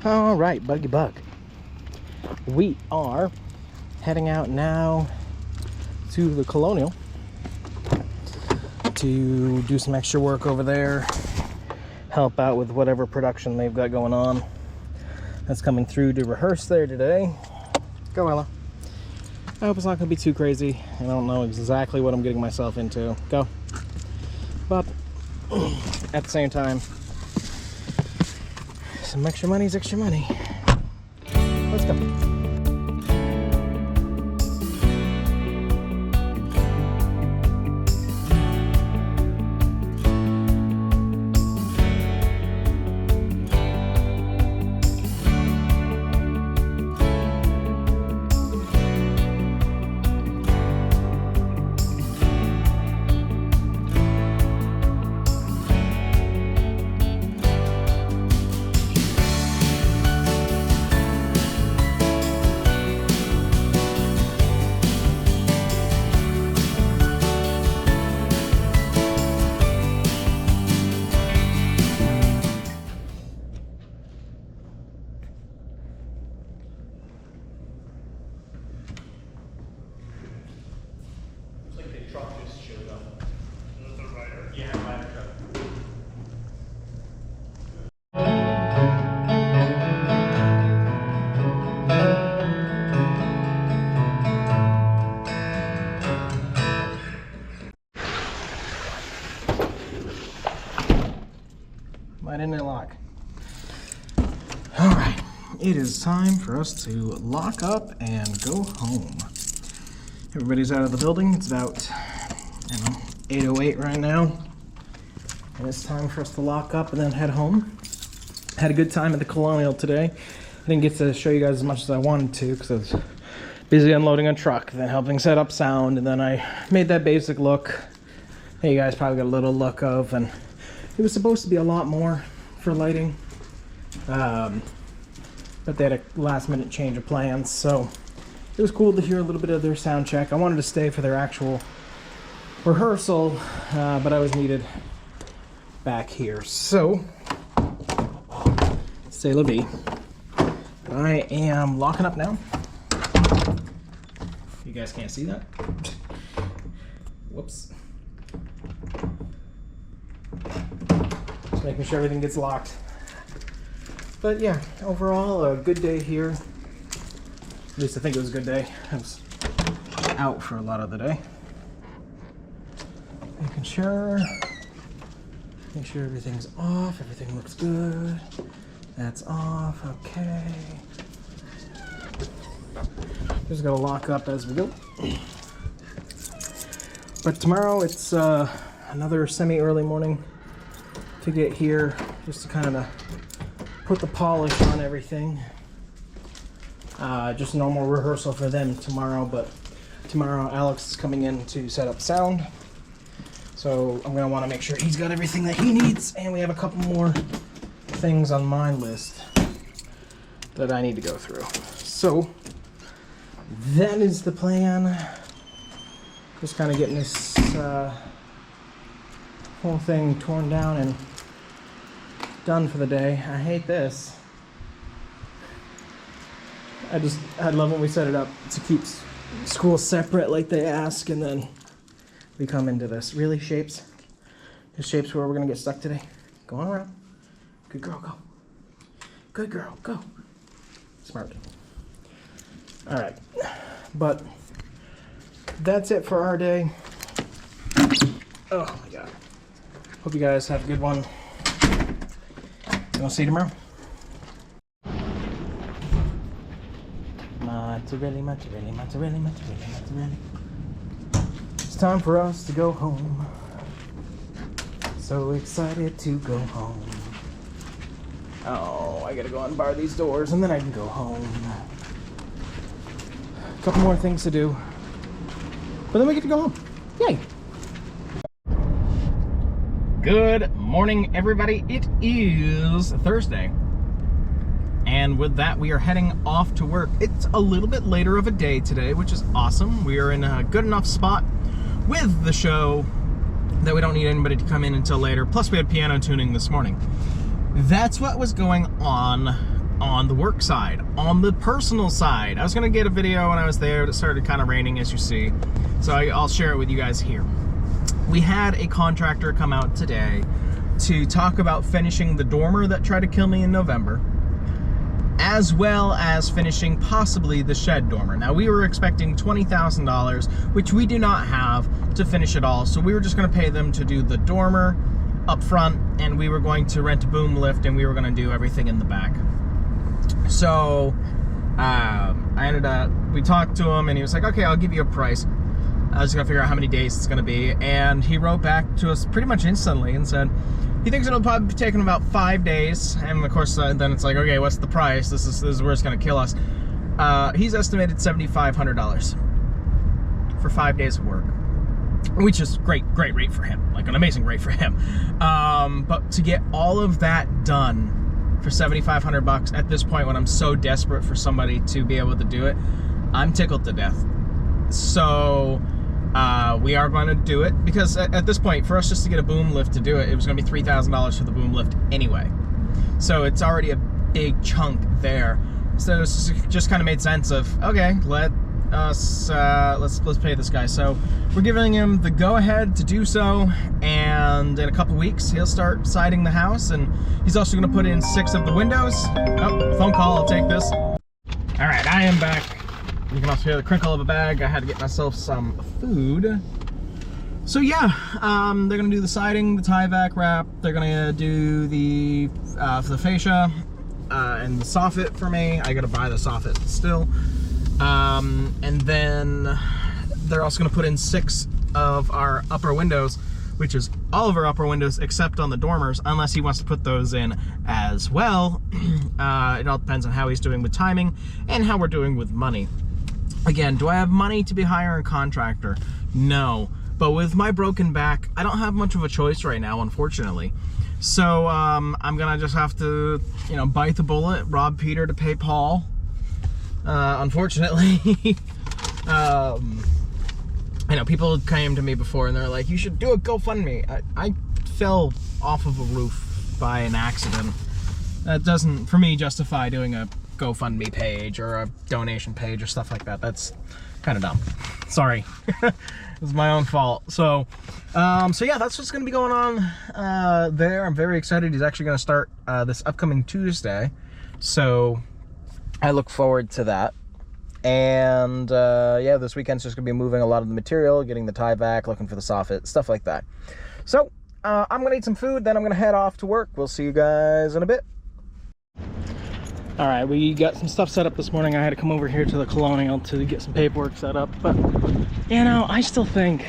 All right, Buggy Bug. We are heading out now to the Colonial to do some extra work over there, help out with whatever production they've got going on that's coming through to rehearse there today. Go, Ella. I hope it's not going to be too crazy. I don't know exactly what I'm getting myself into. Go. But at the same time, some extra money is extra money. Let's go. Why didn't it lock? All right, it is time for us to lock up and go home. Everybody's out of the building. It's about, 8:08 right now. And it's time for us to lock up and then head home. Had a good time at the Colonial today. I didn't get to show you guys as much as I wanted to because I was busy unloading a truck, then helping set up sound, and then I made that basic look that you guys probably got a little look of, and it was supposed to be a lot more for lighting, but they had a last minute change of plans, so it was cool to hear a little bit of their sound check. I wanted to stay for their actual rehearsal, but I was needed back here. So, c'est la vie. I am locking up now. You guys can't see that? Whoops. Just making sure everything gets locked. But yeah, overall, a good day here. At least I think it was a good day. I was out for a lot of the day. Make sure everything's off, everything looks good. That's off, okay. Just gotta lock up as we go. But tomorrow it's another semi-early morning to get here, just to kind of put the polish on everything. Just normal rehearsal for them tomorrow, but tomorrow Alex is coming in to set up sound. So I'm gonna wanna make sure he's got everything that he needs, and we have a couple more things on my list that I need to go through. So that is the plan. Just kind of getting this whole thing torn down and done for the day. I hate this. I love when we set it up to keep school separate like they ask, and then we come into this. Really, Shapes? This Shapes where we're gonna get stuck today? Go on around. Good girl, go. Good girl, go. Smart. All right, but that's it for our day. Oh my God. Hope you guys have a good one. And I'll see you tomorrow. Mozzarella, mozzarella, mozzarella, mozzarella, mozzarella. It's time for us to go home. So excited to go home. Oh, I gotta go unbar these doors and then I can go home. A couple more things to do. But then we get to go home. Yay! Good morning, everybody. It is Thursday. And with that, we are heading off to work. It's a little bit later of a day today, which is awesome. We are in a good enough spot with the show that we don't need anybody to come in until later. Plus, we had piano tuning this morning. That's what was going on on the work side. On the personal side, I was gonna get a video when I was there. It started kind of raining, as you see, so I'll share it with you guys here. We had a contractor come out today to talk about finishing the dormer that tried to kill me in November, as well as finishing possibly the shed dormer. Now, we were expecting $20,000, which we do not have to finish it all, so we were just gonna pay them to do the dormer up front, and we were going to rent a boom lift, and we were gonna do everything in the back. So we talked to him, and he was like, okay, I'll give you a price. I was just gonna figure out how many days it's gonna be, and he wrote back to us pretty much instantly and said he thinks it'll probably be taking about 5 days. And of course, then it's like, okay, what's the price? This is where it's gonna kill us. He's estimated $7,500 for 5 days of work, which is great rate for him, like an amazing rate for him. But to get all of that done for $7,500 at this point, when I'm so desperate for somebody to be able to do it, I'm tickled to death. So we are going to do it, because at this point, for us just to get a boom lift to do it, it was going to be $3,000 for the boom lift anyway. So it's already a big chunk there. So it's just kind of made sense of, okay, let's pay this guy. So we're giving him the go-ahead to do so, and in a couple weeks he'll start siding the house, and he's also going to put in 6 of the windows. Oh, phone call, I'll take this. All right, I am back. You can also hear the crinkle of a bag. I had to get myself some food. So yeah, they're gonna do the siding, the tie-vac wrap. They're gonna do the for the fascia and the soffit for me. I gotta buy the soffit still. And then they're also gonna put in 6 of our upper windows, which is all of our upper windows except on the dormers, unless he wants to put those in as well. It all depends on how he's doing with timing and how we're doing with money. Again, do I have money to be hiring a contractor? No. But with my broken back, I don't have much of a choice right now, unfortunately. So I'm gonna just have to, you know, bite the bullet, rob Peter to pay Paul. Unfortunately. I know people came to me before and they're like, you should do a GoFundMe. I fell off of a roof by an accident. That doesn't, for me, justify doing a GoFundMe page or a donation page or stuff like that. That's kind of dumb. Sorry. It's my own fault. So yeah, that's what's going to be going on there. I'm very excited. He's actually going to start this upcoming Tuesday. So I look forward to that. And yeah, this weekend's just going to be moving a lot of the material, getting the tie back, looking for the soffit, stuff like that. So I'm going to eat some food, then I'm going to head off to work. We'll see you guys in a bit. All right, we got some stuff set up this morning. I had to come over here to the Colonial to get some paperwork set up, but you know, I still think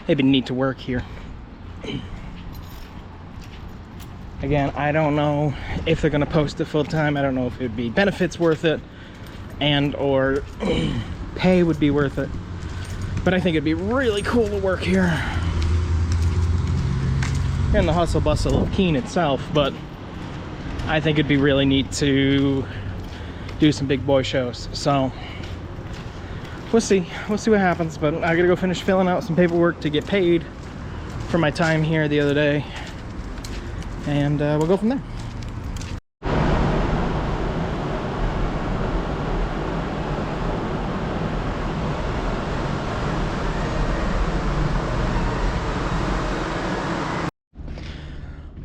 it'd be neat to work here. Again, I don't know if they're gonna post it full time. I don't know if it'd be benefits worth it and or pay would be worth it, but I think it'd be really cool to work here. In the hustle bustle of Keene itself, but I think it'd be really neat to do some big boy shows. So we'll see what happens, but I gotta go finish filling out some paperwork to get paid for my time here the other day, and we'll go from there.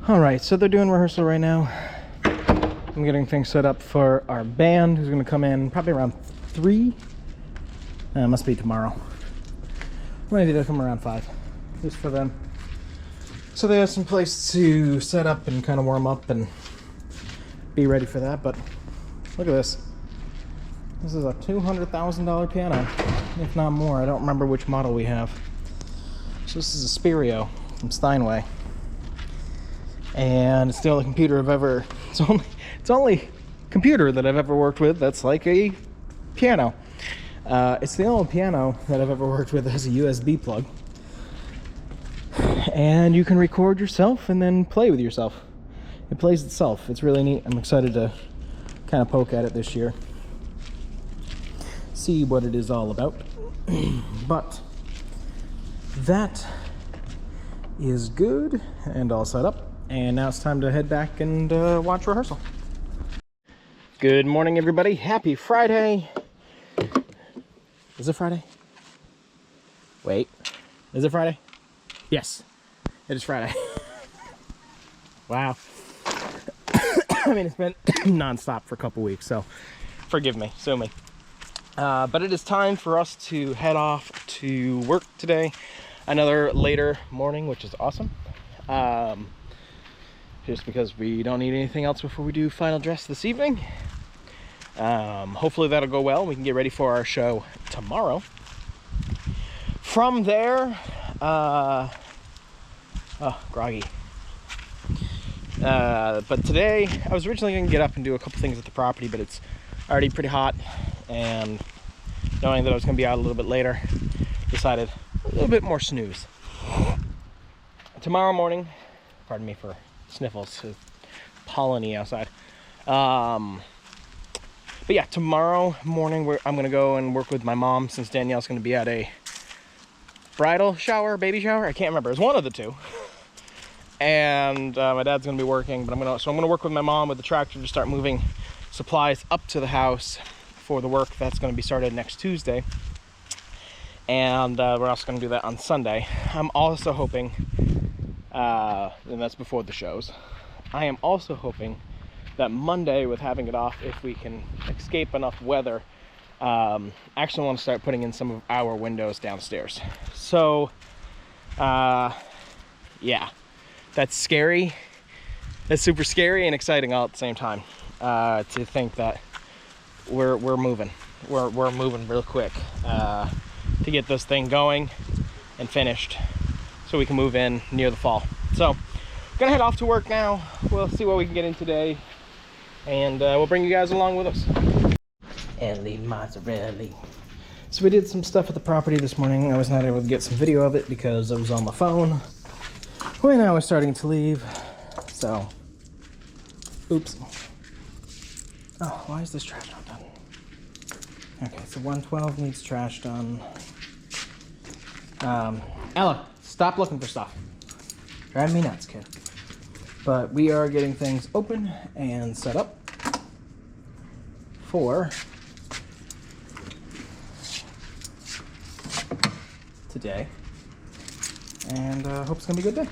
All right, so they're doing rehearsal right now. I'm getting things set up for our band, who's going to come in probably around 3. Must be tomorrow. Maybe they'll come around 5, just for them. So they have some place to set up and kind of warm up and be ready for that. But look at this. This is a $200,000 piano, if not more. I don't remember which model we have. So this is a Spirio from Steinway. And it's the only computer I've ever, it's only computer that I've ever worked with that's like a piano. It's the only piano that I've ever worked with that has a USB plug. And you can record yourself and then play with yourself. It plays itself. It's really neat. I'm excited to kind of poke at it this year. See what it is all about. But that is good and all set up. And now it's time to head back and watch rehearsal. Good morning, everybody. Happy Friday. Is it Friday? Wait, is it Friday? Yes, it is Friday. Wow. I mean, it's been non-stop for a couple weeks, so forgive me, sue me. But it is time for us to head off to work today. Another later morning, which is awesome. Just because we don't need anything else before we do final dress this evening. Hopefully that'll go well. We can get ready for our show tomorrow. From there, groggy. But today, I was originally going to get up and do a couple things at the property, but it's already pretty hot, and knowing that I was going to be out a little bit later, decided a little bit more snooze. Tomorrow morning, pardon me for sniffles, it's pollen-y outside. But yeah, tomorrow morning I'm going to go and work with my mom, since Danielle's going to be at a bridal shower, baby shower, I can't remember, it's one of the two. And my dad's going to be working, but I'm going to work with my mom with the tractor to start moving supplies up to the house for the work that's going to be started next Tuesday. And we're also going to do that on Sunday. I'm also hoping, and that's before the shows, I am also hoping that Monday, with having it off, if we can escape enough weather, actually want to start putting in some of our windows downstairs. So, yeah, that's scary. That's super scary and exciting all at the same time. To think that we're moving. We're moving real quick to get this thing going and finished, so we can move in near the fall. So, gonna head off to work now. We'll see what we can get in today, and we'll bring you guys along with us. And the mozzarella. So we did some stuff at the property this morning. I was not able to get some video of it because I was on my phone when I was starting to leave. So, oops. Oh, why is this trash not done? Okay, so 112 needs trash done. Ella, stop looking for stuff. Driving me nuts, kid. But we are getting things open and set up for today, and hope it's gonna be a good day.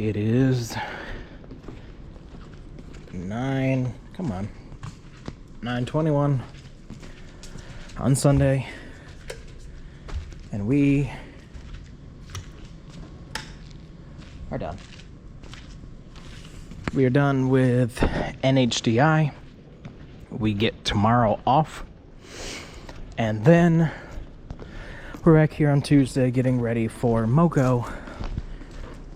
It is 9:21 on Sunday, and we are done. We are done with NHDI. We get tomorrow off, and then we're back here on Tuesday getting ready for MoCo.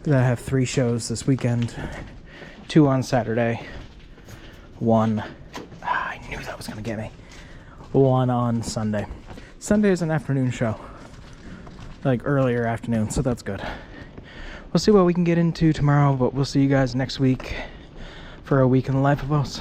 I have 3 shows this weekend, 2 on Saturday, 1, I knew that was gonna get me, 1 on Sunday. Sunday is an afternoon show, like earlier afternoon, so that's good. We'll see what we can get into tomorrow, but we'll see you guys next week for a week in the life of us.